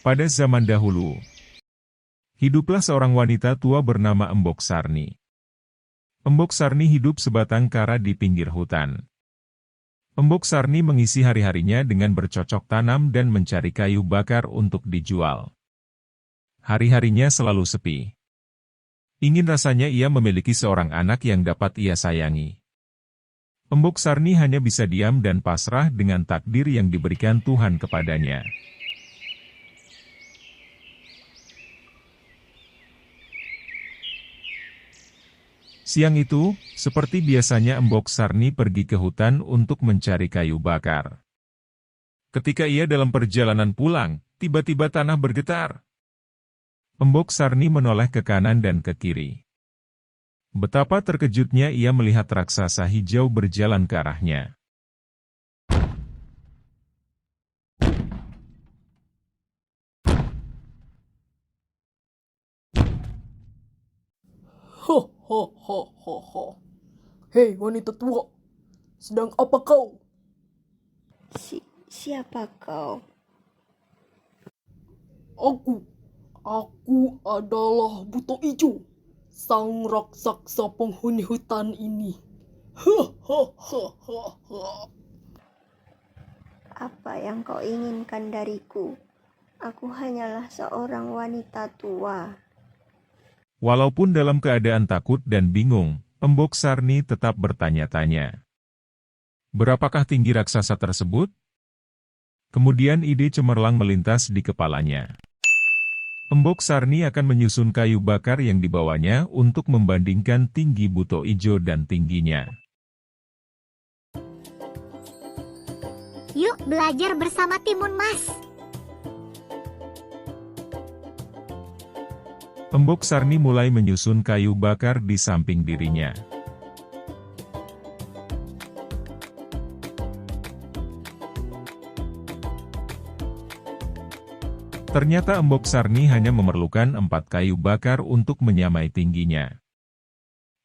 Pada zaman dahulu, hiduplah seorang wanita tua bernama Embok Sarni. Embok Sarni hidup sebatang kara di pinggir hutan. Embok Sarni mengisi hari-harinya dengan bercocok tanam dan mencari kayu bakar untuk dijual. Hari-harinya selalu sepi. Ingin rasanya ia memiliki seorang anak yang dapat ia sayangi. Embok Sarni hanya bisa diam dan pasrah dengan takdir yang diberikan Tuhan kepadanya. Siang itu, seperti biasanya Embok Sarni pergi ke hutan untuk mencari kayu bakar. Ketika ia dalam perjalanan pulang, tiba-tiba tanah bergetar. Embok Sarni menoleh ke kanan dan ke kiri. Betapa terkejutnya ia melihat raksasa hijau berjalan ke arahnya. Ho, ho, ho, ho, ho. Hei wanita tua, sedang apa kau? Siapa kau? Aku adalah Buto Ijo, sang raksasa penghuni hutan ini. Apa yang kau inginkan dariku? Aku hanyalah seorang wanita tua. Walaupun dalam keadaan takut dan bingung, Embok Sarni tetap bertanya-tanya. Berapakah tinggi raksasa tersebut? Kemudian ide cemerlang melintas di kepalanya. Embok Sarni akan menyusun kayu bakar yang dibawanya untuk membandingkan tinggi Buto Ijo dan tingginya. Yuk belajar bersama Timun Mas. Embok Sarni mulai menyusun kayu bakar di samping dirinya. Ternyata Embok Sarni hanya memerlukan 4 kayu bakar untuk menyamai tingginya.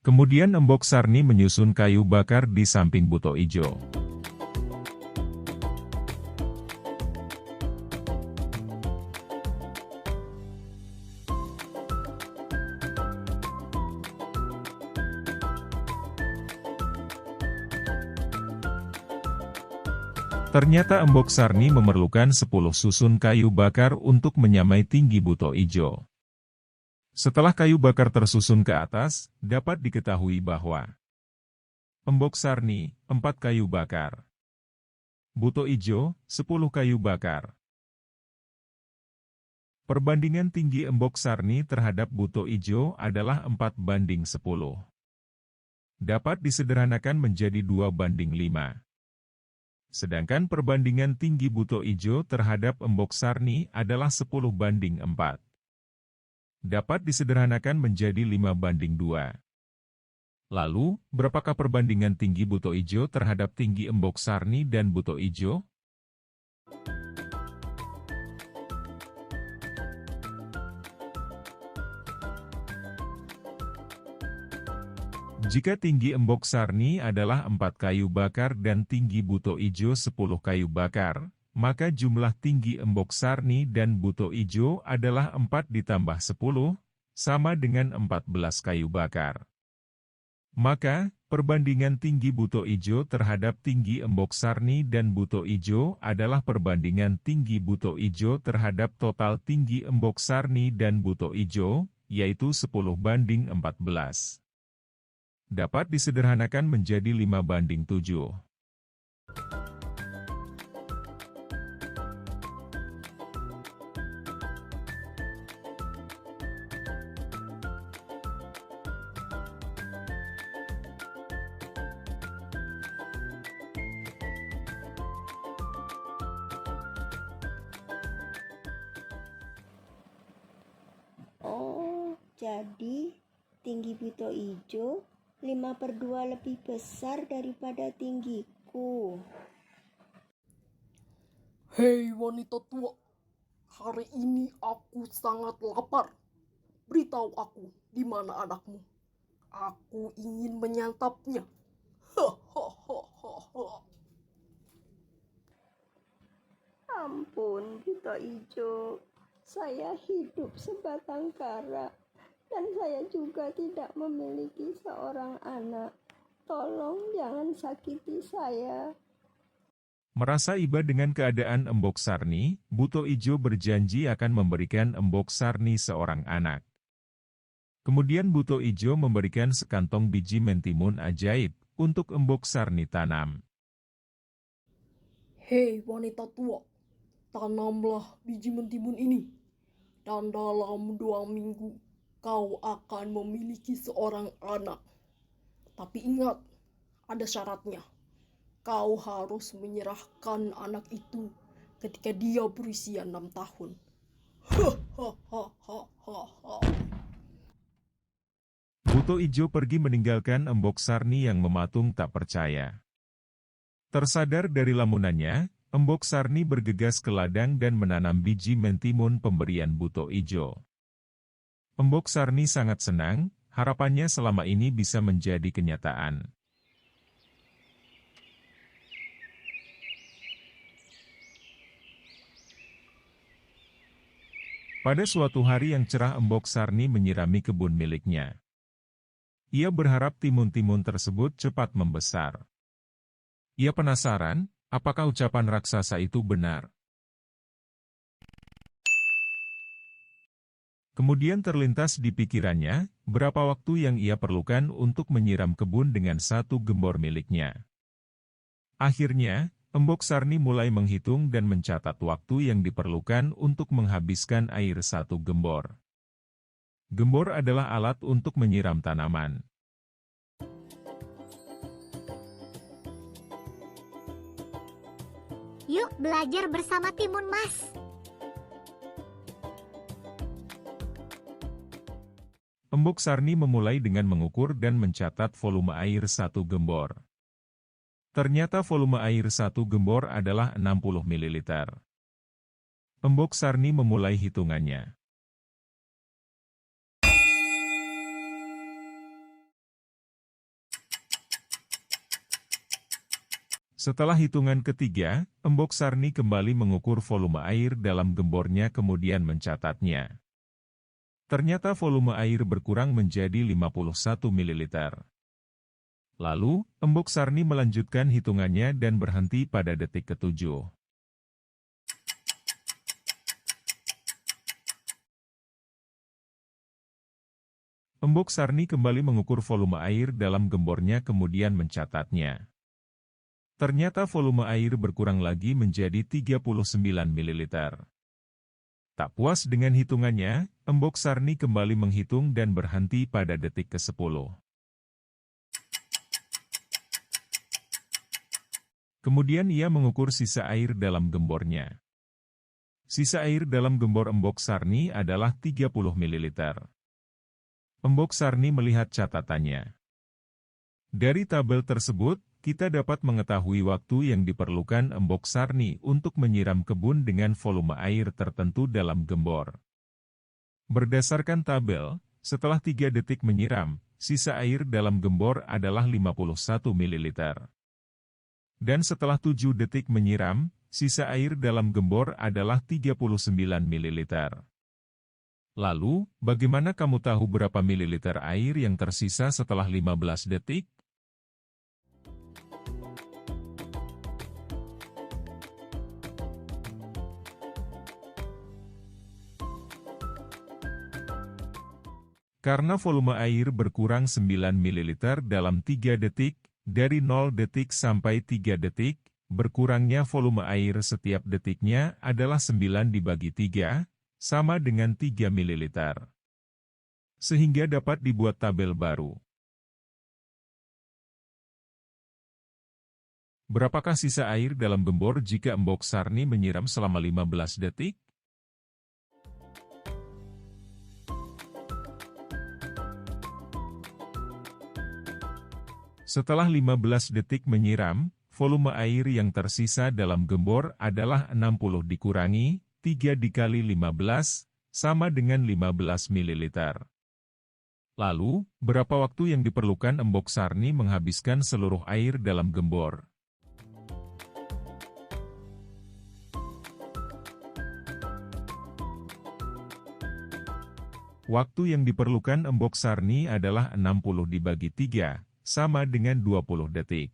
Kemudian Embok Sarni menyusun kayu bakar di samping Buto Ijo. Ternyata Embok Sarni memerlukan 10 susun kayu bakar untuk menyamai tinggi Buto Ijo. Setelah kayu bakar tersusun ke atas, dapat diketahui bahwa Embok Sarni, 4 kayu bakar. Buto Ijo, 10 kayu bakar. Perbandingan tinggi Embok Sarni terhadap Buto Ijo adalah 4:10. Dapat disederhanakan menjadi 2:5. Sedangkan perbandingan tinggi Buto Ijo terhadap Embok Sarni adalah 10:4. Dapat disederhanakan menjadi 5:2. Lalu, berapakah perbandingan tinggi Buto Ijo terhadap tinggi Embok Sarni dan Buto Ijo? Jika tinggi Embok Sarni adalah 4 kayu bakar dan tinggi Buto Ijo 10 kayu bakar, maka jumlah tinggi Embok Sarni dan Buto Ijo adalah 4 ditambah 10, sama dengan 14 kayu bakar. Maka, perbandingan tinggi Buto Ijo terhadap tinggi Embok Sarni dan Buto Ijo adalah perbandingan tinggi Buto Ijo terhadap total tinggi Embok Sarni dan Buto Ijo, yaitu 10:14. Dapat disederhanakan menjadi 5:7. Oh, jadi tinggi Buto Ijo 5/2 lebih besar daripada tinggiku. Hei wanita tua, hari ini aku sangat lapar. Beritahu aku, di mana anakmu? Aku ingin menyantapnya. Ampun, Buto Ijo. Saya hidup sebatang kara dan saya juga tidak memiliki seorang anak. Tolong jangan sakiti saya. Merasa iba dengan keadaan Embok Sarni, Buto Ijo berjanji akan memberikan Embok Sarni seorang anak. Kemudian Buto Ijo memberikan sekantong biji mentimun ajaib untuk Embok Sarni tanam. Hei wanita tua, tanamlah biji mentimun ini. Dan dalam 2 minggu, kau akan memiliki seorang anak. Tapi ingat, ada syaratnya. Kau harus menyerahkan anak itu ketika dia berusia 6 tahun. Buto Ijo pergi meninggalkan Embok Sarni yang mematung tak percaya. Tersadar dari lamunannya, Embok Sarni bergegas ke ladang dan menanam biji mentimun pemberian Buto Ijo. Embok Sarni sangat senang, harapannya selama ini bisa menjadi kenyataan. Pada suatu hari yang cerah Embok Sarni menyirami kebun miliknya. Ia berharap timun-timun tersebut cepat membesar. Ia penasaran, apakah ucapan raksasa itu benar? Kemudian terlintas di pikirannya, berapa waktu yang ia perlukan untuk menyiram kebun dengan satu gembor miliknya. Akhirnya, Embok Sarni mulai menghitung dan mencatat waktu yang diperlukan untuk menghabiskan air satu gembor. Gembor adalah alat untuk menyiram tanaman. Yuk belajar bersama Timun Mas. Embok Sarni memulai dengan mengukur dan mencatat volume air satu gembor. Ternyata volume air satu gembor adalah 60 ml. Embok Sarni memulai hitungannya. Setelah hitungan ketiga, Embok Sarni kembali mengukur volume air dalam gembornya kemudian mencatatnya. Ternyata volume air berkurang menjadi 51 ml. Lalu, Embok Sarni melanjutkan hitungannya dan berhenti pada detik ke-7. Embok Sarni kembali mengukur volume air dalam gembornya kemudian mencatatnya. Ternyata volume air berkurang lagi menjadi 39 ml. Tak puas dengan hitungannya, Embok Sarni kembali menghitung dan berhenti pada detik ke-10. Kemudian ia mengukur sisa air dalam gembornya. Sisa air dalam gembor Embok Sarni adalah 30 ml. Embok Sarni melihat catatannya. Dari tabel tersebut, kita dapat mengetahui waktu yang diperlukan Embok Sarni untuk menyiram kebun dengan volume air tertentu dalam gembor. Berdasarkan tabel, setelah 3 detik menyiram, sisa air dalam gembor adalah 51 ml. Dan setelah 7 detik menyiram, sisa air dalam gembor adalah 39 ml. Lalu, bagaimana kamu tahu berapa mililiter air yang tersisa setelah 15 detik? Karena volume air berkurang 9 ml dalam 3 detik, dari 0 detik sampai 3 detik, berkurangnya volume air setiap detiknya adalah 9 dibagi 3, sama dengan 3 ml. Sehingga dapat dibuat tabel baru. Berapakah sisa air dalam gembor jika Embok Sarni menyiram selama 15 detik? Setelah 15 detik menyiram, volume air yang tersisa dalam gembor adalah 60 dikurangi 3 dikali 15, sama dengan 15 ml. Lalu, berapa waktu yang diperlukan Embok Sarni menghabiskan seluruh air dalam gembor? Waktu yang diperlukan Embok Sarni adalah 60 dibagi 3, sama dengan 20 detik.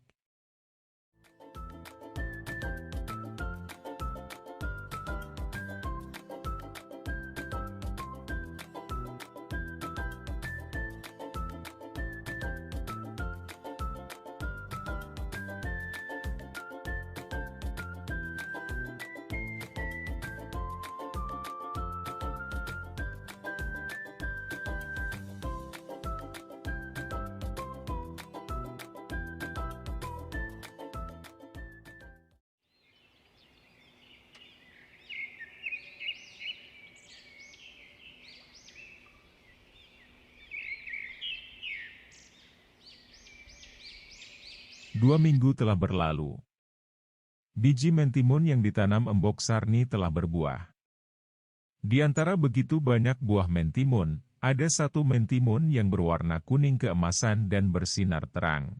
Dua minggu telah berlalu. Biji mentimun yang ditanam Embok Sarni telah berbuah. Di antara begitu banyak buah mentimun, ada satu mentimun yang berwarna kuning keemasan dan bersinar terang.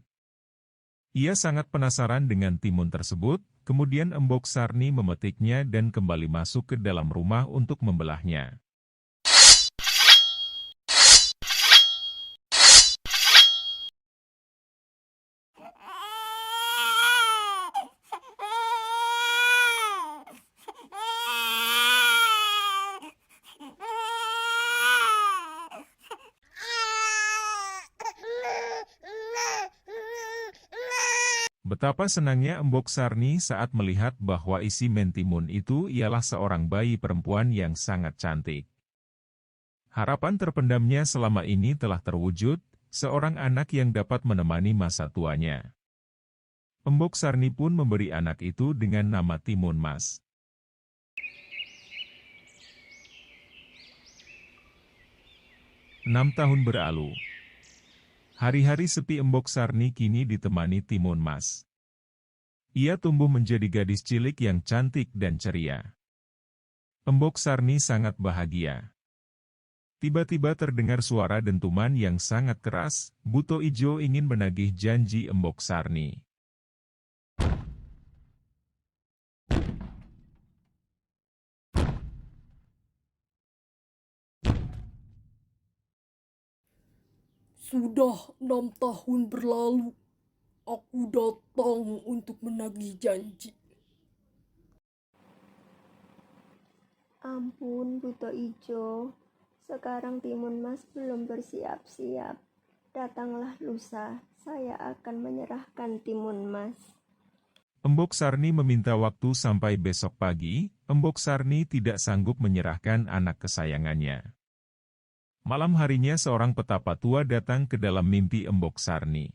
Ia sangat penasaran dengan timun tersebut, kemudian Embok Sarni memetiknya dan kembali masuk ke dalam rumah untuk membelahnya. Betapa senangnya Embok Sarni saat melihat bahwa isi mentimun itu ialah seorang bayi perempuan yang sangat cantik. Harapan terpendamnya selama ini telah terwujud, seorang anak yang dapat menemani masa tuanya. Embok Sarni pun memberi anak itu dengan nama Timun Mas. Enam tahun berlalu. Hari-hari sepi Embok Sarni kini ditemani Timun Mas. Ia tumbuh menjadi gadis cilik yang cantik dan ceria. Embok Sarni sangat bahagia. Tiba-tiba terdengar suara dentuman yang sangat keras. Buto Ijo ingin menagih janji Embok Sarni. Sudah 6 tahun berlalu, aku datang untuk menagih janji. Ampun, Buto Ijo. Sekarang Timun Mas belum bersiap-siap. Datanglah lusa, saya akan menyerahkan Timun Mas. Embok Sarni meminta waktu sampai besok pagi. Embok Sarni tidak sanggup menyerahkan anak kesayangannya. Malam harinya seorang petapa tua datang ke dalam mimpi Embok Sarni.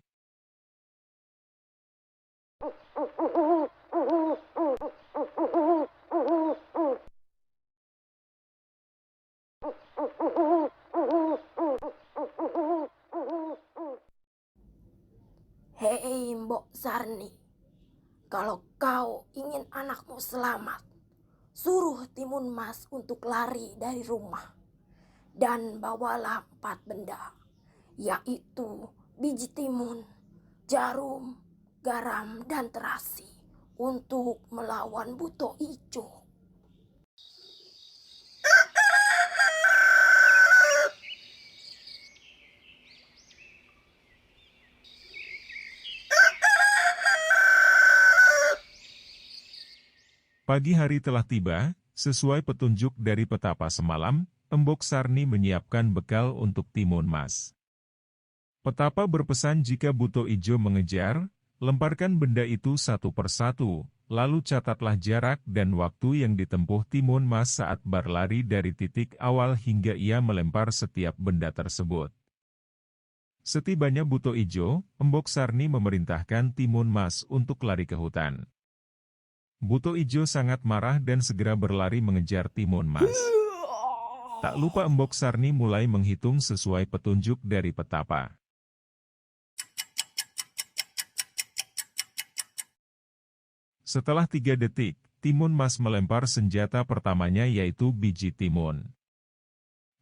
Hei Mbok Sarni, kalau kau ingin anakmu selamat, suruh Timun Mas untuk lari dari rumah. Dan bawalah 4 benda, yaitu biji timun, jarum, garam, dan terasi untuk melawan Buto Ijo. Pagi hari telah tiba, sesuai petunjuk dari petapa semalam, Embok Sarni menyiapkan bekal untuk Timun Mas. Petapa berpesan jika Buto Ijo mengejar, lemparkan benda itu satu persatu, lalu catatlah jarak dan waktu yang ditempuh Timun Mas saat berlari dari titik awal hingga ia melempar setiap benda tersebut. Setibanya Buto Ijo, Embok Sarni memerintahkan Timun Mas untuk lari ke hutan. Buto Ijo sangat marah dan segera berlari mengejar Timun Mas. Tak lupa Embok Sarni mulai menghitung sesuai petunjuk dari petapa. Setelah 3 detik, Timun Mas melempar senjata pertamanya yaitu biji timun.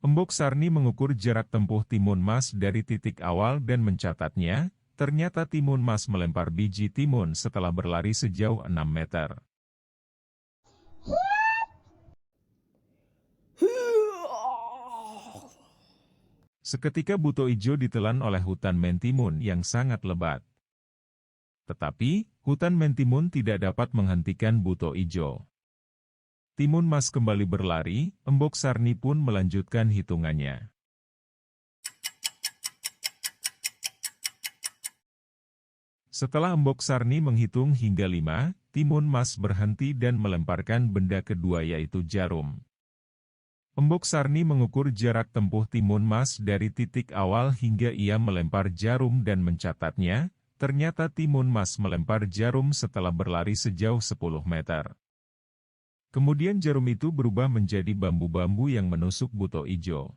Embok Sarni mengukur jarak tempuh Timun Mas dari titik awal dan mencatatnya, ternyata Timun Mas melempar biji timun setelah berlari sejauh 6 meter. Seketika buto ijo ditelan oleh hutan mentimun yang sangat lebat. Tetapi, hutan mentimun tidak dapat menghentikan buto ijo. Timun Mas kembali berlari, Embok Sarni pun melanjutkan hitungannya. Setelah Embok Sarni menghitung hingga 5, Timun Mas berhenti dan melemparkan benda kedua yaitu jarum. Embok Sarni mengukur jarak tempuh Timun Mas dari titik awal hingga ia melempar jarum dan mencatatnya, ternyata Timun Mas melempar jarum setelah berlari sejauh 10 meter. Kemudian jarum itu berubah menjadi bambu-bambu yang menusuk buto ijo.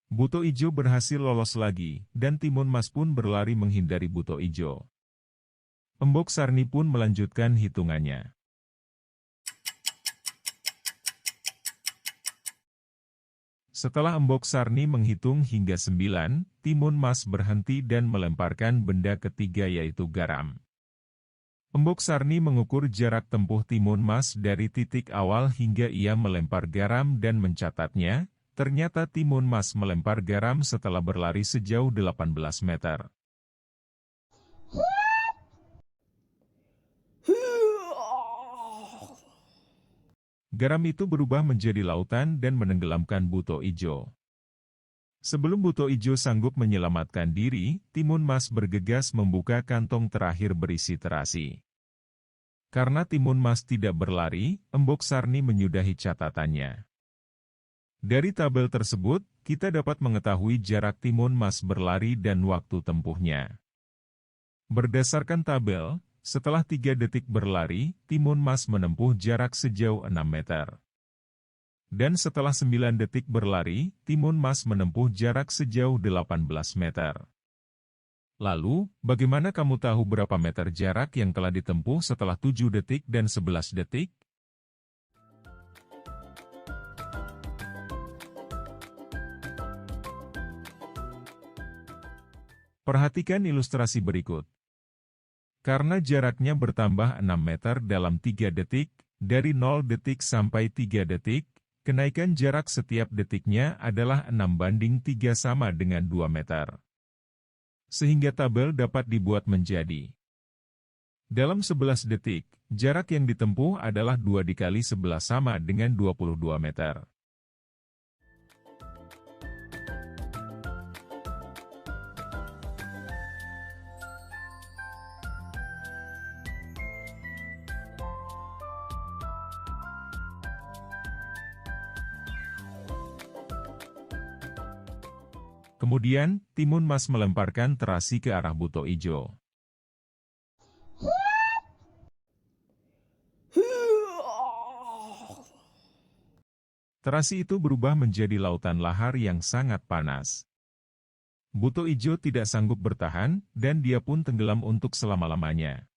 Buto ijo berhasil lolos lagi, dan Timun Mas pun berlari menghindari buto ijo. Embok Sarni pun melanjutkan hitungannya. Setelah Embok Sarni menghitung hingga 9, Timun Mas berhenti dan melemparkan benda ketiga yaitu garam. Embok Sarni mengukur jarak tempuh Timun Mas dari titik awal hingga ia melempar garam dan mencatatnya, ternyata Timun Mas melempar garam setelah berlari sejauh 18 meter. Garam itu berubah menjadi lautan dan menenggelamkan buto ijo. Sebelum buto ijo sanggup menyelamatkan diri, Timun Mas bergegas membuka kantong terakhir berisi terasi. Karena Timun Mas tidak berlari, Embok Sarni menyudahi catatannya. Dari tabel tersebut, kita dapat mengetahui jarak Timun Mas berlari dan waktu tempuhnya. Berdasarkan tabel, setelah 3 detik berlari, Timun Mas menempuh jarak sejauh 6 meter. Dan setelah 9 detik berlari, Timun Mas menempuh jarak sejauh 18 meter. Lalu, bagaimana kamu tahu berapa meter jarak yang telah ditempuh setelah 7 detik dan 11 detik? Perhatikan ilustrasi berikut. Karena jaraknya bertambah 6 meter dalam 3 detik, dari 0 detik sampai 3 detik, kenaikan jarak setiap detiknya adalah 6:3 sama dengan 2 meter. Sehingga tabel dapat dibuat menjadi. Dalam 11 detik, jarak yang ditempuh adalah 2 dikali 11 sama dengan 22 meter. Kemudian, Timun Mas melemparkan terasi ke arah buto ijo. Terasi itu berubah menjadi lautan lahar yang sangat panas. Buto ijo tidak sanggup bertahan, dan dia pun tenggelam untuk selama-lamanya.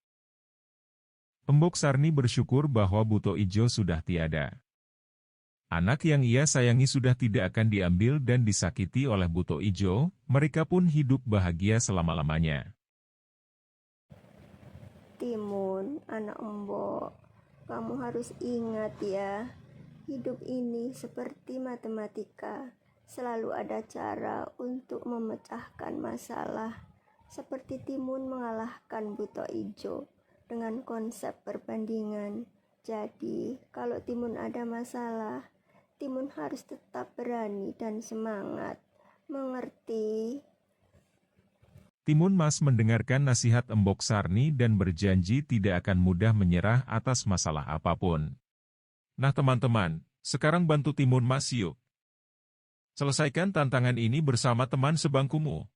Embok Sarni bersyukur bahwa buto ijo sudah tiada. Anak yang ia sayangi sudah tidak akan diambil dan disakiti oleh buto ijo, mereka pun hidup bahagia selama-lamanya. Timun, anak Embok, kamu harus ingat ya, hidup ini seperti matematika, selalu ada cara untuk memecahkan masalah. Seperti Timun mengalahkan buto ijo dengan konsep perbandingan. Jadi, kalau Timun ada masalah, Timun harus tetap berani dan semangat. Mengerti? Timun Mas mendengarkan nasihat Embok Sarni dan berjanji tidak akan mudah menyerah atas masalah apapun. Nah teman-teman, sekarang bantu Timun Mas yuk. Selesaikan tantangan ini bersama teman sebangkumu.